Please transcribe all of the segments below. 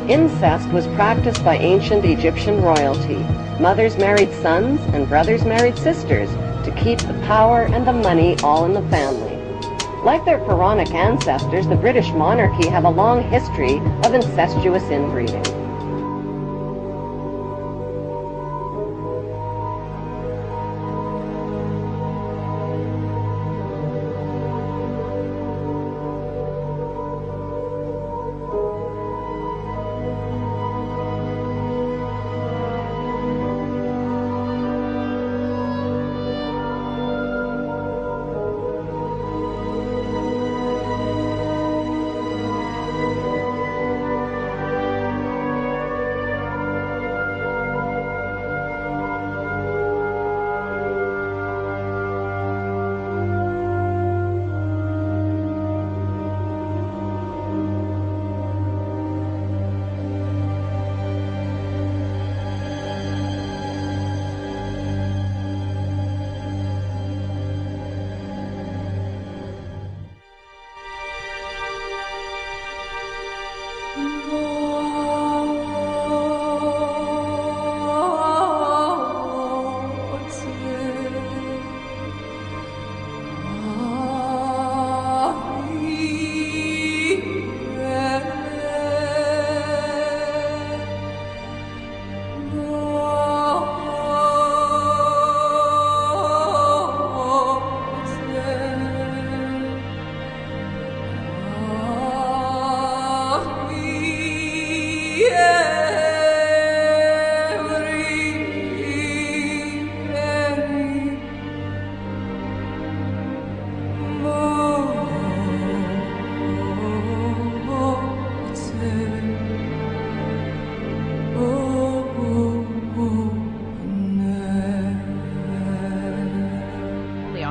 Incest was practiced by ancient Egyptian royalty. Mothers married sons and brothers married sisters to keep the power and the money all in the family. Like their Pharaonic ancestors, the British monarchy have a long history of incestuous inbreeding.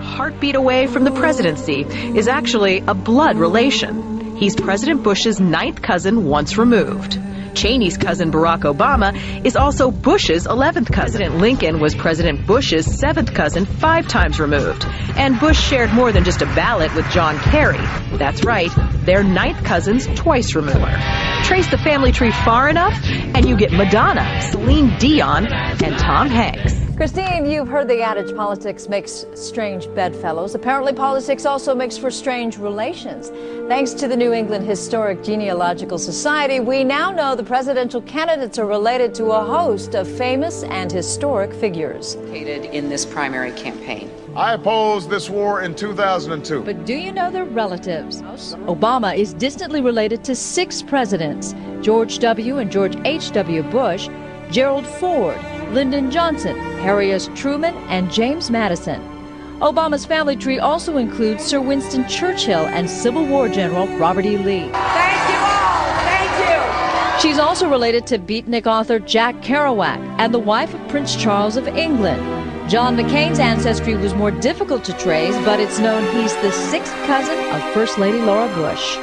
Heartbeat away from the presidency is actually a blood relation. He's President Bush's ninth cousin once removed. Cheney's cousin Barack Obama is also Bush's 11th cousin. President Lincoln was President Bush's 7th cousin 5 times removed. And Bush shared more than just a ballot with John Kerry. That's right, they're ninth cousins twice removed. Trace the family tree far enough, and you get Madonna, Celine Dion, and Tom Hanks. Christine, you've heard the adage politics makes strange bedfellows. Apparently politics also makes for strange relations. Thanks to the New England Historic Genealogical Society, we now know the presidential candidates are related to a host of famous and historic figures. In this primary campaign. I opposed this war in 2002. But do you know their relatives? Obama is distantly related to 6 presidents: George W. and George H.W. Bush, Gerald Ford, Lyndon Johnson, Harry S. Truman, and James Madison. Obama's family tree also includes Sir Winston Churchill and Civil War General Robert E. Lee. Thank you all. Thank you. She's also related to beatnik author Jack Kerouac and the wife of Prince Charles of England. John McCain's ancestry was more difficult to trace, but it's known he's the 6th cousin of First Lady Laura Bush.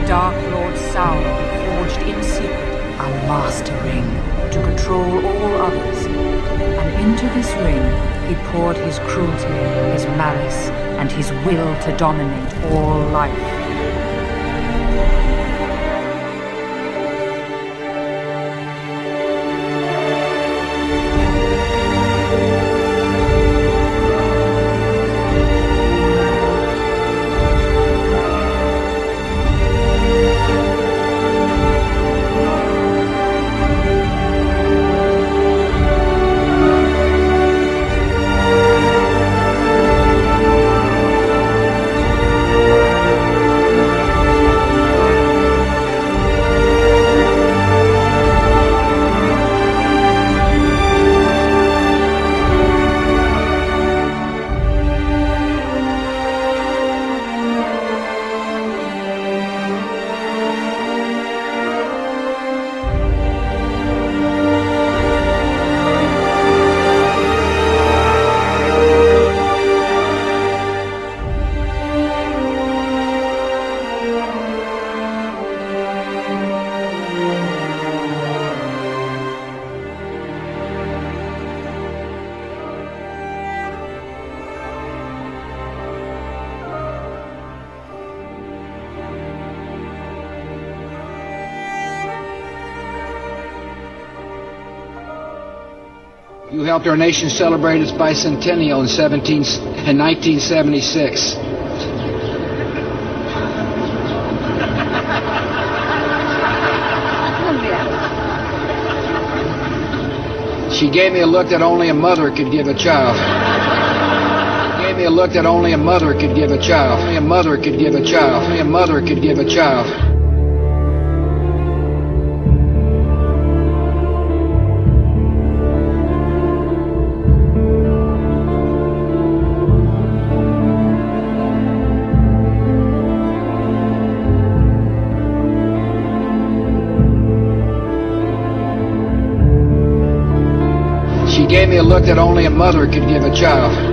Dark Lord Sauron forged in secret a master ring to control all others, and into this ring he poured his cruelty, his malice, and his will to dominate all life. You helped our nation celebrate its bicentennial in 1976. She gave me a look that only a mother could give a child. She gave me a look that only a mother could give a child. Only a mother could give a child. Only a mother could give a child. She gave me a look that only a mother could give a child.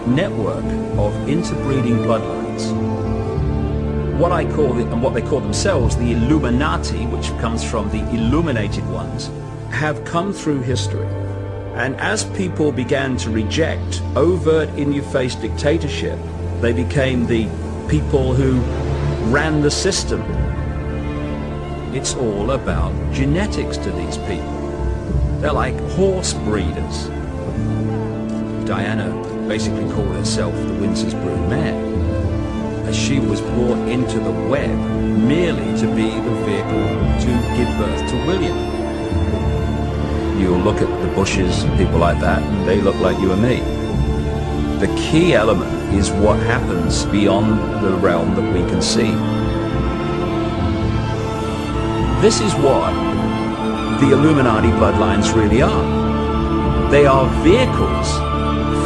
Network of interbreeding bloodlines. What they call themselves, the Illuminati, which comes from the illuminated ones, have come through history. And as people began to reject overt in-your-face dictatorship, they became the people who ran the system. It's all about genetics to these people. They're like horse breeders. Diana basically called herself the Windsor's brood mare, as she was brought into the web merely to be the vehicle to give birth to William. You'll look at the Bushes and people like that, and they look like you and me. The key element is what happens beyond the realm that we can see. This is what the Illuminati bloodlines really are. They are vehicles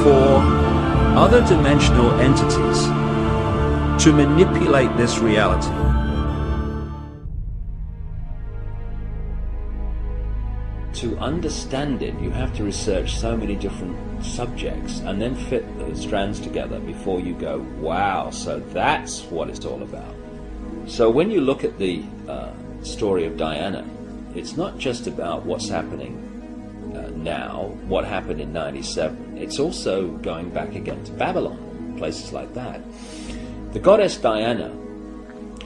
for other dimensional entities to manipulate this reality. To understand it, you have to research so many different subjects and then fit the strands together before you go, wow, so that's what it's all about. So when you look at the story of Diana, it's not just about what's happening now, what happened in 97. It's also going back again to Babylon, places like that. The goddess Diana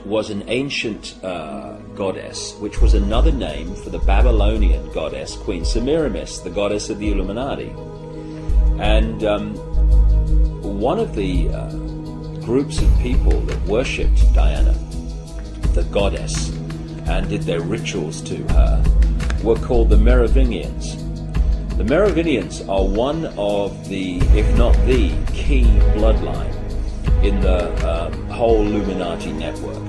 was an ancient goddess, which was another name for the Babylonian goddess Queen Semiramis, the goddess of the Illuminati. And one of the groups of people that worshipped Diana, the goddess, and did their rituals to her, were called the Merovingians. The Merovingians are one of the, if not the, key bloodline in the whole Illuminati network.